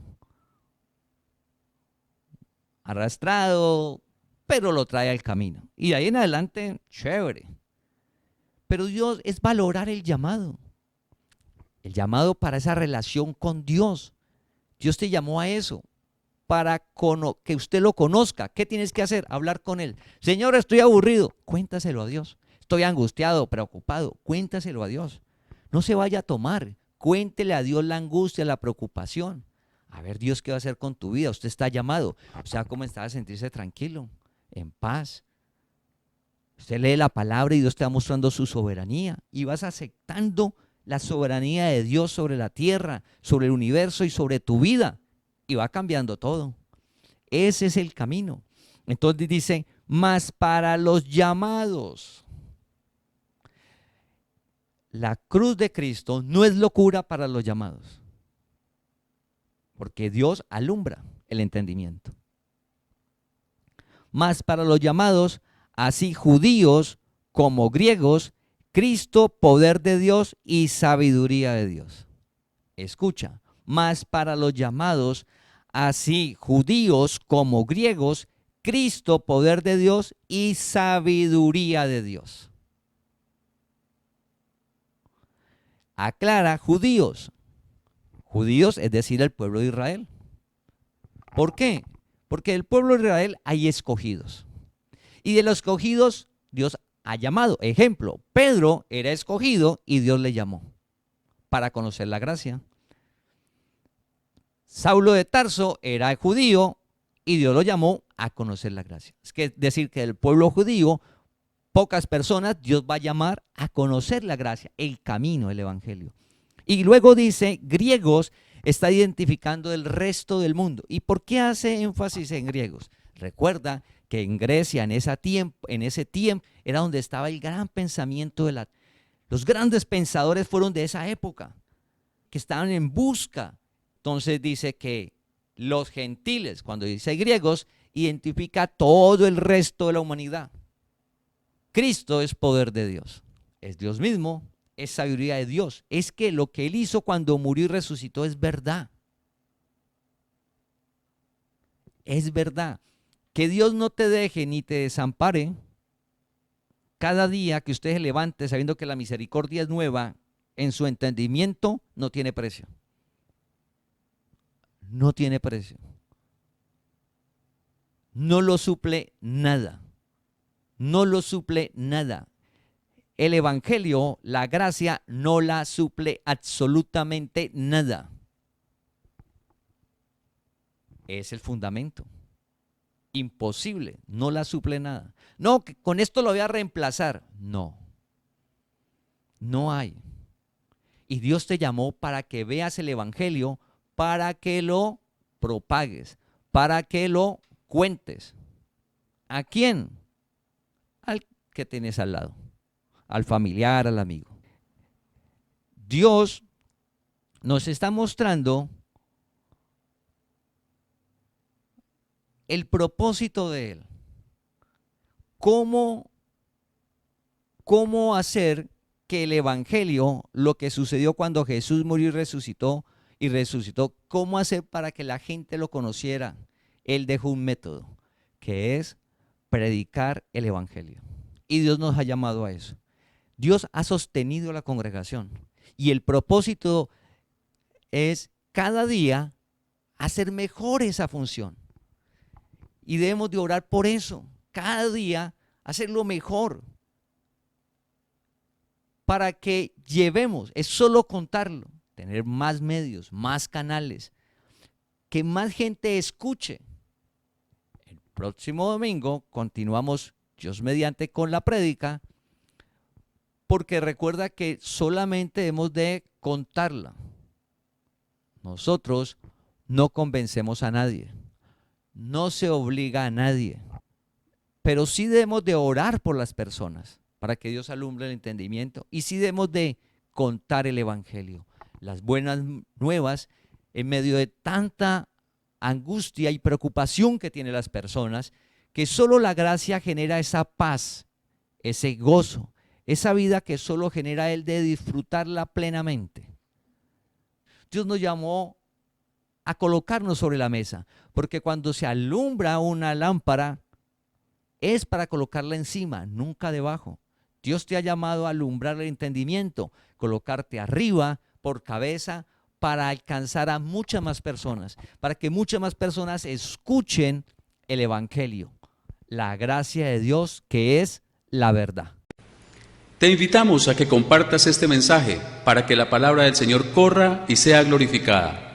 arrastrado, pero lo trae al camino. Y de ahí en adelante, chévere. Pero Dios es valorar el llamado. El llamado para esa relación con Dios. Dios te llamó a eso, para que usted lo conozca. ¿Qué tienes que hacer? Hablar con Él. Señor, estoy aburrido. Cuéntaselo a Dios. Estoy angustiado, preocupado. Cuéntaselo a Dios. No se vaya a tomar. Cuéntele a Dios la angustia, la preocupación. A ver, Dios, ¿qué va a hacer con tu vida? Usted está llamado. O sea, comenzar a sentirse tranquilo, en paz. Usted lee la palabra y Dios te va mostrando su soberanía. Y vas aceptando la soberanía de Dios sobre la tierra, sobre el universo y sobre tu vida. Y va cambiando todo. Ese es el camino. Entonces dice, mas para los llamados. La cruz de Cristo no es locura para los llamados. Porque Dios alumbra el entendimiento. Mas para los llamados, así judíos como griegos, Cristo, poder de Dios y sabiduría de Dios. Escucha, mas para los llamados, así judíos como griegos, Cristo, poder de Dios y sabiduría de Dios. aclara judíos. Judíos, es decir, el pueblo de Israel. ¿Por qué? Porque del pueblo de Israel hay escogidos. Y de los escogidos Dios ha llamado. Ejemplo, Pedro era escogido y Dios le llamó para conocer la gracia. Saulo de Tarso era judío y Dios lo llamó a conocer la gracia. Es decir, que del pueblo judío, pocas personas Dios va a llamar a conocer la gracia, el camino, el evangelio. Y luego dice, griegos, está identificando el resto del mundo. ¿Y por qué hace énfasis en griegos? Recuerda que en Grecia, en ese tiempo, era donde estaba el gran pensamiento de los grandes pensadores fueron de esa época, que estaban en busca. Entonces dice que los gentiles, cuando dice griegos, identifica todo el resto de la humanidad. Cristo es poder de Dios, es Dios mismo, es sabiduría de Dios. Es que lo que Él hizo cuando murió y resucitó es verdad. Es verdad. Que Dios no te deje ni te desampare. Cada día que usted se levante sabiendo que la misericordia es nueva, en su entendimiento no tiene precio. No tiene precio. No lo suple nada. No lo suple nada. El evangelio, la gracia, no la suple absolutamente nada. Es el fundamento. Imposible, no la suple nada. No, que con esto lo voy a reemplazar. No. No hay. Y Dios te llamó para que veas el evangelio, para que lo propagues, para que lo cuentes. ¿A quién? Al que tienes al lado, al familiar, al amigo. Dios nos está mostrando el propósito de Él. ¿Cómo hacer que el evangelio, lo que sucedió cuando Jesús murió y resucitó, cómo hacer para que la gente lo conociera? Él dejó un método, que es predicar el evangelio. Y Dios nos ha llamado a eso. Dios ha sostenido la congregación. Y el propósito es cada día hacer mejor esa función. Y debemos de orar por eso. Cada día hacerlo mejor. Para que llevemos, es solo contarlo, tener más medios, más canales, que más gente escuche. El próximo domingo continuamos, Dios mediante, con la prédica, porque recuerda que solamente hemos de contarla. Nosotros no convencemos a nadie, no se obliga a nadie, pero sí debemos de orar por las personas para que Dios alumbre el entendimiento, y sí debemos de contar el evangelio, las buenas nuevas en medio de tanta angustia y preocupación que tienen las personas, que solo la gracia genera esa paz, ese gozo, esa vida que solo genera Él de disfrutarla plenamente. Dios nos llamó a colocarnos sobre la mesa, porque cuando se alumbra una lámpara es para colocarla encima, nunca debajo. Dios te ha llamado a alumbrar el entendimiento, colocarte arriba por cabeza para alcanzar a muchas más personas, para que muchas más personas escuchen el evangelio, la gracia de Dios que es la verdad. Te invitamos a que compartas este mensaje para que la palabra del Señor corra y sea glorificada.